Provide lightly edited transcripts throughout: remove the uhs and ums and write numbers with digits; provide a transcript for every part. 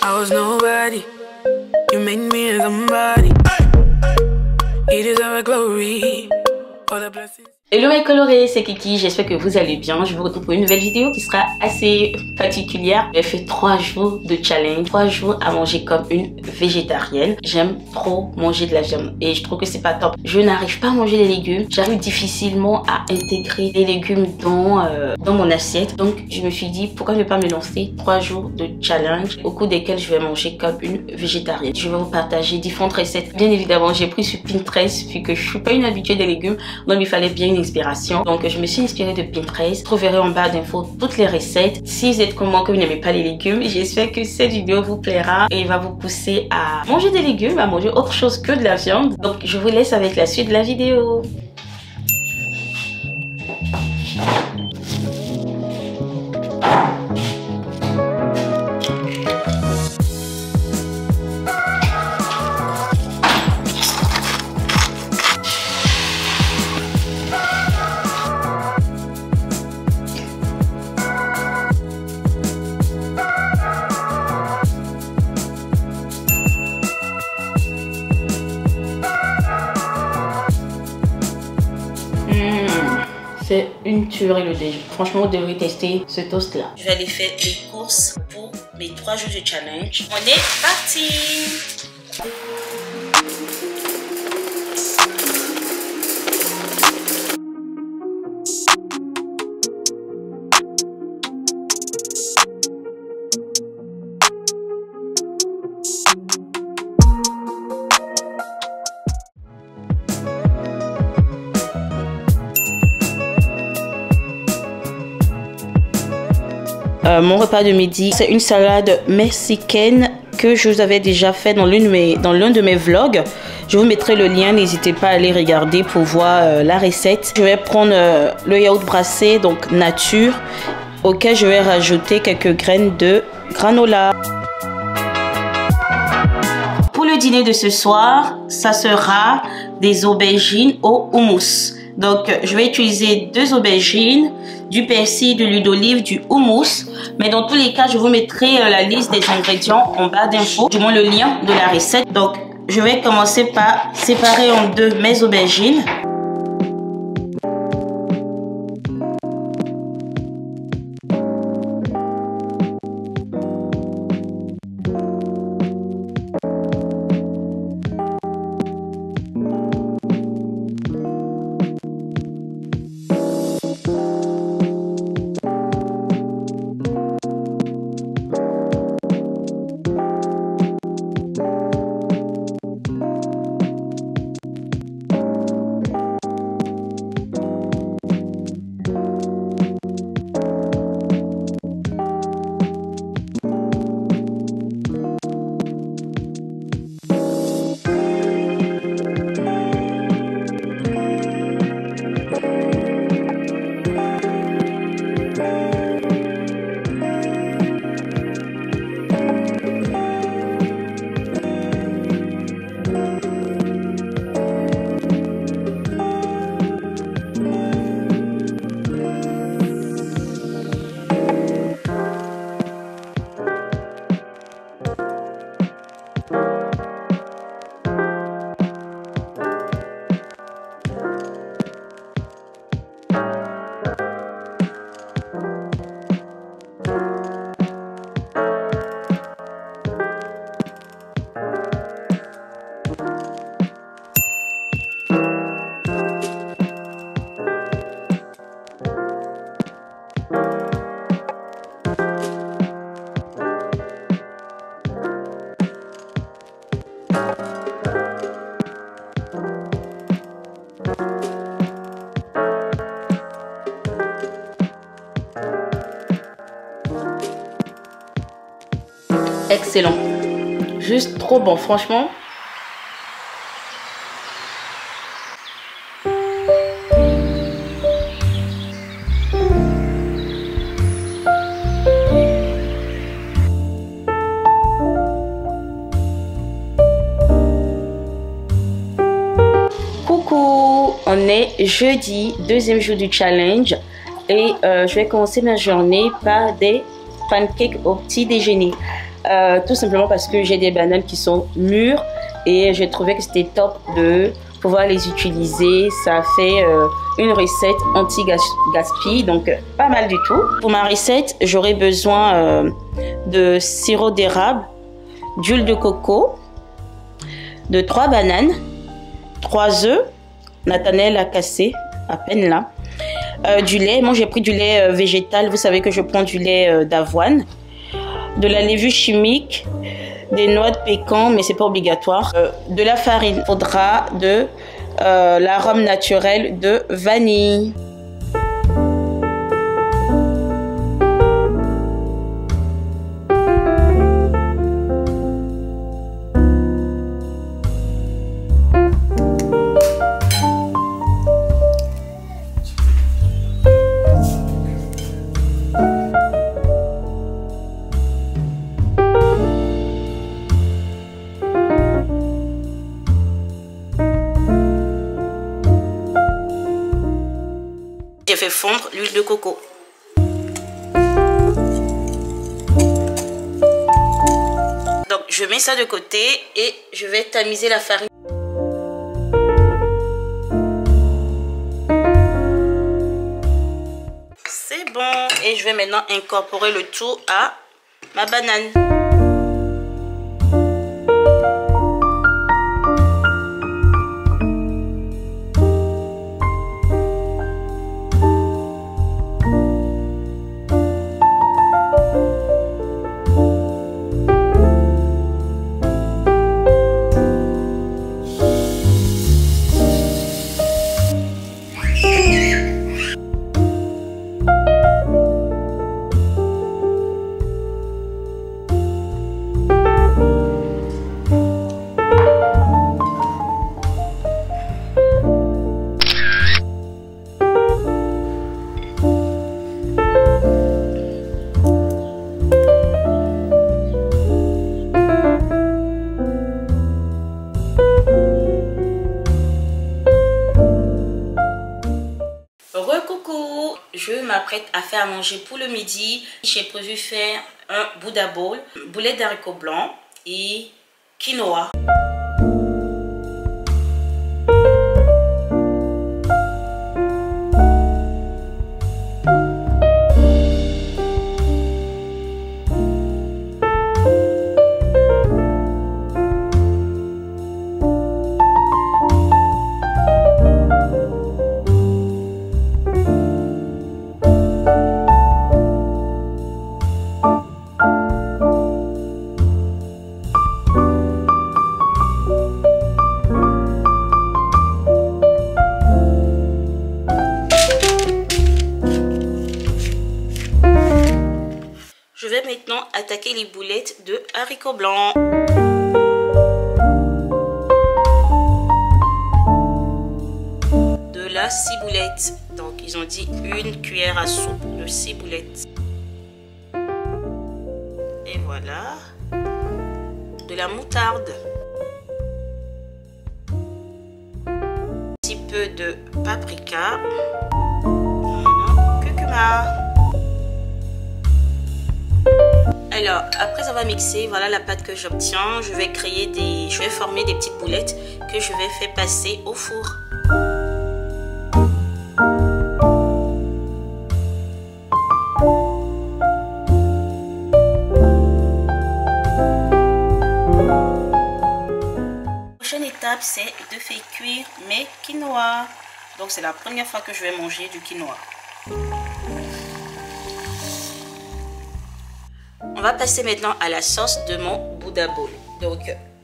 I was nobody. You made me somebody. You deserve glory for the blessings. Hello mes colorés, c'est Kiki, j'espère que vous allez bien. Je vous retrouve pour une nouvelle vidéo qui sera assez particulière. J'ai fait 3 jours de challenge, 3 jours à manger comme une végétarienne. J'aime trop manger de la viande et je trouve que c'est pas top. Je n'arrive pas à manger les légumes, j'arrive difficilement à intégrer les légumes dans mon assiette. Donc je me suis dit pourquoi ne pas me lancer 3 jours de challenge au cours desquels je vais manger comme une végétarienne. Je vais vous partager différentes recettes. Bien évidemment, j'ai pris sur Pinterest vu que je suis pas une habituée des légumes, donc il fallait bien une inspiration. Donc je me suis inspirée de Pinterest. Vous trouverez en barre d'infos toutes les recettes. Si vous êtes comme moi que vous n'aimez pas les légumes, j'espère que cette vidéo vous plaira et va vous pousser à manger des légumes, à manger autre chose que de la viande. Donc je vous laisse avec la suite de la vidéo. C'est une tuerie le déjeuner. Franchement, vous devriez tester ce toast là. Je vais aller faire les courses pour mes 3 jours de challenge. On est parti! Mon repas de midi, c'est une salade mexicaine que je vous avais déjà fait dans l'un de mes vlogs. Je vous mettrai le lien, n'hésitez pas à aller regarder pour voir la recette. Je vais prendre le yaourt brassé, donc nature, auquel je vais rajouter quelques graines de granola. Pour le dîner de ce soir, ça sera des aubergines au houmous. Donc, je vais utiliser 2 aubergines, du persil, de l'huile d'olive, du houmous. Mais dans tous les cas, je vous mettrai la liste des ingrédients en barre d'infos, du moins le lien de la recette. Donc, je vais commencer par séparer en 2 mes aubergines. Excellent, juste trop bon, franchement. Coucou, on est jeudi, 2e jour du challenge et je vais commencer ma journée par des pancakes au petit déjeuner. tout simplement parce que j'ai des bananes qui sont mûres et j'ai trouvé que c'était top de pouvoir les utiliser. Ça fait une recette anti-gaspi, donc pas mal du tout. Pour ma recette, j'aurai besoin de sirop d'érable, d'huile de coco, de 3 bananes, 3 œufs, Nathanaël a cassé à peine là, du lait. Moi j'ai pris du lait végétal, vous savez que je prends du lait d'avoine, de la levure chimique, des noix de pécan, mais c'est pas obligatoire, de la farine. Il faudra de l'arôme naturel de vanille. J'ai fait fondre l'huile de coco. Donc je mets ça de côté et je vais tamiser la farine. C'est bon. Et je vais maintenant incorporer le tout à ma banane. Coucou, je m'apprête à faire à manger pour le midi. J'ai prévu faire un Buddha bowl, boulettes d'haricots blancs et quinoa. Je vais maintenant attaquer les boulettes de haricots blancs. De la ciboulette. Donc ils ont dit 1 cuillère à soupe de ciboulette. Et voilà. De la moutarde. Un petit peu de paprika. Curcuma. Alors, après avoir mixé, voilà la pâte que j'obtiens. Je vais former des petites boulettes que je vais faire passer au four. La prochaine étape, c'est de faire cuire mes quinoa. Donc, c'est la première fois que je vais manger du quinoa. On va passer maintenant à la sauce de mon Buddha bowl. Donc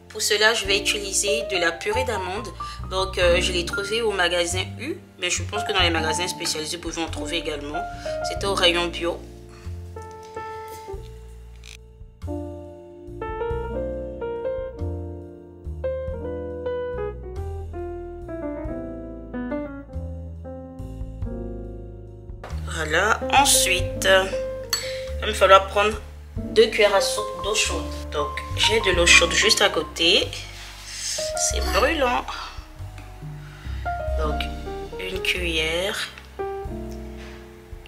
pour cela je vais utiliser de la purée d'amandes. Donc je l'ai trouvé au magasin U, mais je pense que dans les magasins spécialisés vous pouvez en trouver également. C'était au rayon bio. Voilà, ensuite il va me falloir prendre 2 cuillères à soupe d'eau chaude. Donc j'ai de l'eau chaude juste à côté. C'est brûlant. Donc 1 cuillère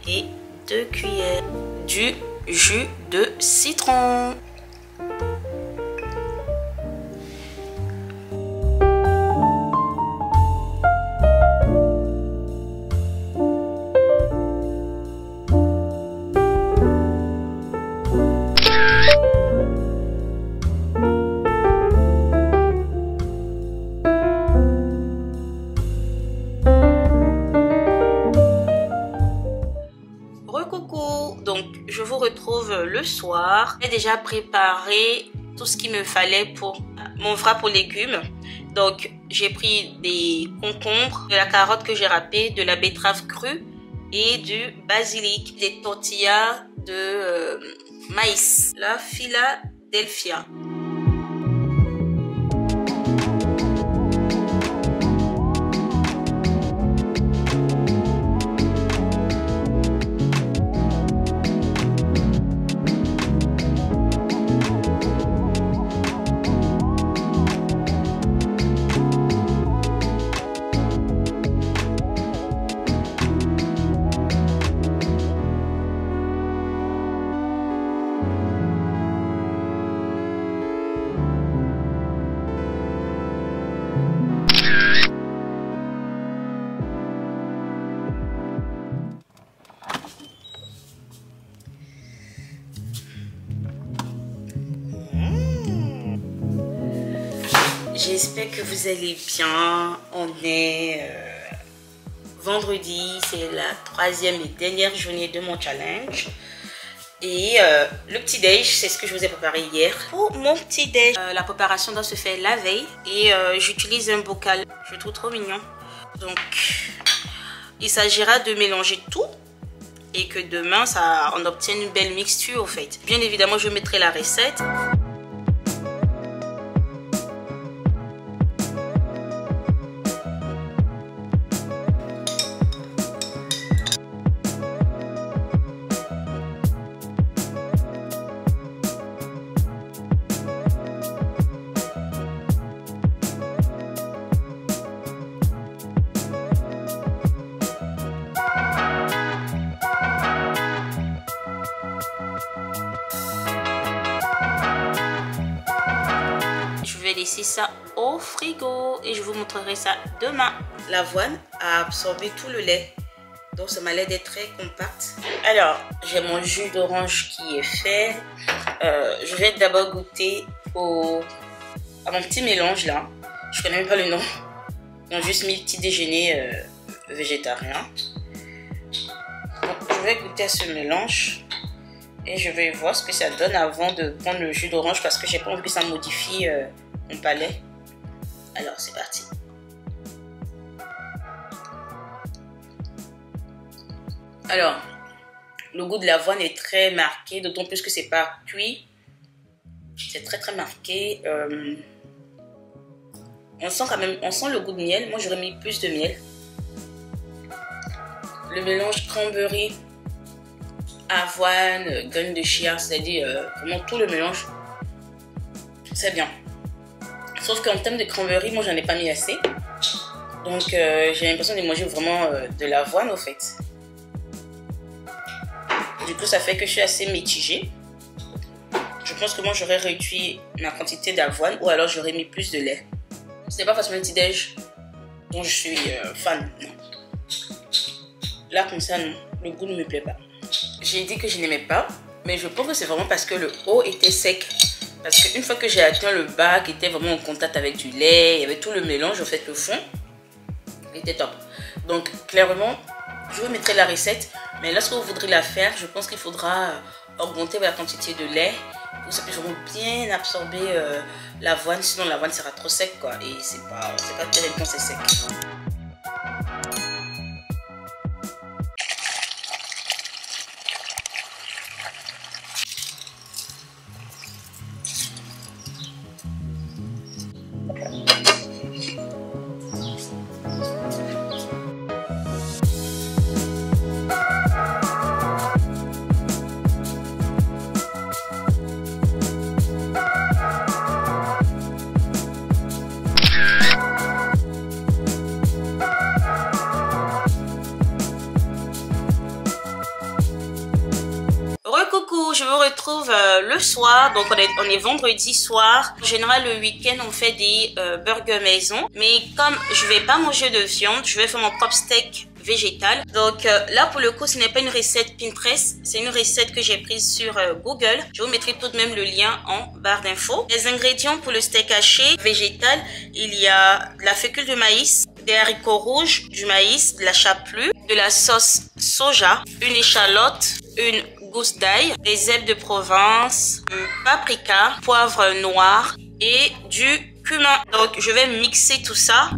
et 2 cuillères du jus de citron. Donc je vous retrouve le soir. J'ai déjà préparé tout ce qu'il me fallait pour mon wrap aux légumes. Donc j'ai pris des concombres, de la carotte que j'ai râpée, de la betterave crue et du basilic, des tortillas de maïs, la Philadelphia. J'espère que vous allez bien. On est vendredi, c'est la 3e et dernière journée de mon challenge. Et le petit déj, c'est ce que je vous ai préparé hier. Pour mon petit déj, la préparation doit se faire la veille. Et j'utilise un bocal, je trouve trop mignon. Donc, il s'agira de mélanger tout. Et que demain, on obtienne une belle mixture, au fait. Bien évidemment, je mettrai la recette. Je vais laisser ça au frigo et je vous montrerai ça demain. L'avoine a absorbé tout le lait, donc ça m'a l'air d'être très compact. Alors, j'ai mon jus d'orange qui est fait. Je vais d'abord goûter à mon petit mélange là. Je connais même pas le nom. Ils ont juste mis le petit déjeuner végétarien. Donc, je vais goûter à ce mélange. Et je vais voir ce que ça donne avant de prendre le jus d'orange parce que j'ai pas envie que ça modifie mon palais. Alors c'est parti. Alors, le goût de l'avoine est très marqué, d'autant plus que c'est pas cuit. C'est très très marqué. On sent quand même, on sent le goût de miel. Moi j'aurais mis plus de miel. Le mélange cranberry, avoine, graines de chia, c'est-à-dire vraiment tout le mélange, c'est bien. Sauf qu'en termes de cranberry, moi j'en ai pas mis assez. Donc j'ai l'impression de manger vraiment de l'avoine au fait. Du coup ça fait que je suis assez mitigée. Je pense que moi j'aurais réduit ma quantité d'avoine ou alors j'aurais mis plus de lait. C'est pas forcément un petit déj dont je suis fan, non. Là comme ça non, le goût ne me plaît pas. J'ai dit que je n'aimais pas, mais je pense que c'est vraiment parce que le haut était sec. Parce qu'une fois que j'ai atteint le bas qui était vraiment en contact avec du lait, il y avait tout le mélange, en fait le fond, il était top. Donc clairement, je vous mettrai la recette, mais lorsque vous voudrez la faire, je pense qu'il faudra augmenter la quantité de lait pour que ça puisse vraiment bien absorber l'avoine, sinon l'avoine sera trop sec quoi, et c'est pas terrible quand c'est sec. coup, je vous retrouve le soir. Donc, on est vendredi soir. En général, le week-end, on fait des burgers maison. Mais comme je vais pas manger de viande, je vais faire mon propre steak végétal. Donc là, pour le coup, ce n'est pas une recette Pinterest. C'est une recette que j'ai prise sur Google. Je vous mettrai tout de même le lien en barre d'infos. Les ingrédients pour le steak haché végétal, il y a de la fécule de maïs, des haricots rouges, du maïs, de la chapelure, de la sauce soja, une échalote, une gousse d'ail, des herbes de Provence, un paprika, poivre noir et du cumin. Donc, je vais mixer tout ça.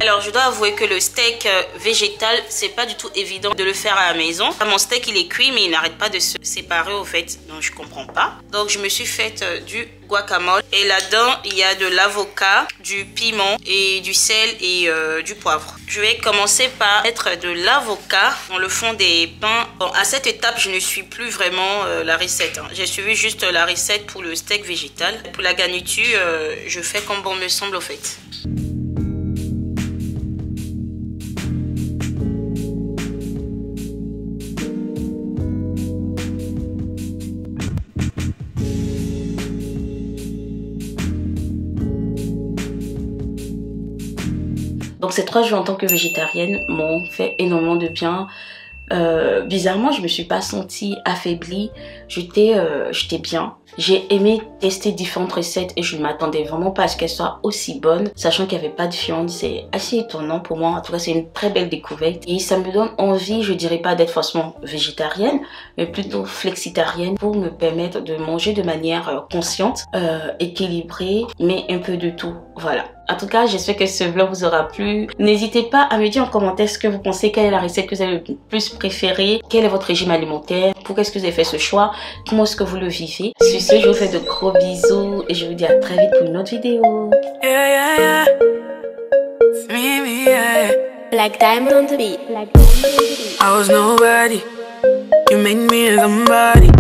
Alors, je dois avouer que le steak végétal, c'est pas du tout évident de le faire à la maison. Mon steak, il est cuit, mais il n'arrête pas de se séparer au fait. Donc, je comprends pas. Donc, je me suis faite du guacamole. Et là-dedans, il y a de l'avocat, du piment et du sel et du poivre. Je vais commencer par mettre de l'avocat dans le fond des pains. Bon, à cette étape, je ne suis plus vraiment la recette. J'ai suivi juste la recette pour le steak végétal. Pour la garniture, je fais comme bon me semble au fait. Donc ces 3 jours en tant que végétarienne m'ont fait énormément de bien. Bizarrement, je me suis pas sentie affaiblie. J'étais bien. J'ai aimé tester différentes recettes et je ne m'attendais vraiment pas à ce qu'elles soient aussi bonnes, sachant qu'il n'y avait pas de viande. C'est assez étonnant pour moi. En tout cas, c'est une très belle découverte et ça me donne envie, je dirais pas d'être forcément végétarienne, mais plutôt flexitarienne pour me permettre de manger de manière consciente, équilibrée, mais un peu de tout. Voilà. En tout cas, j'espère que ce vlog vous aura plu. N'hésitez pas à me dire en commentaire ce que vous pensez, quelle est la recette que vous avez le plus préférée, quel est votre régime alimentaire, pourquoi est-ce que vous avez fait ce choix, comment est-ce que vous le vivez. Sur ce, je vous fais de gros bisous et je vous dis à très vite pour une autre vidéo. Yeah, yeah, yeah. It's me, yeah. Black Diamond on the beat. I was nobody. You made me somebody.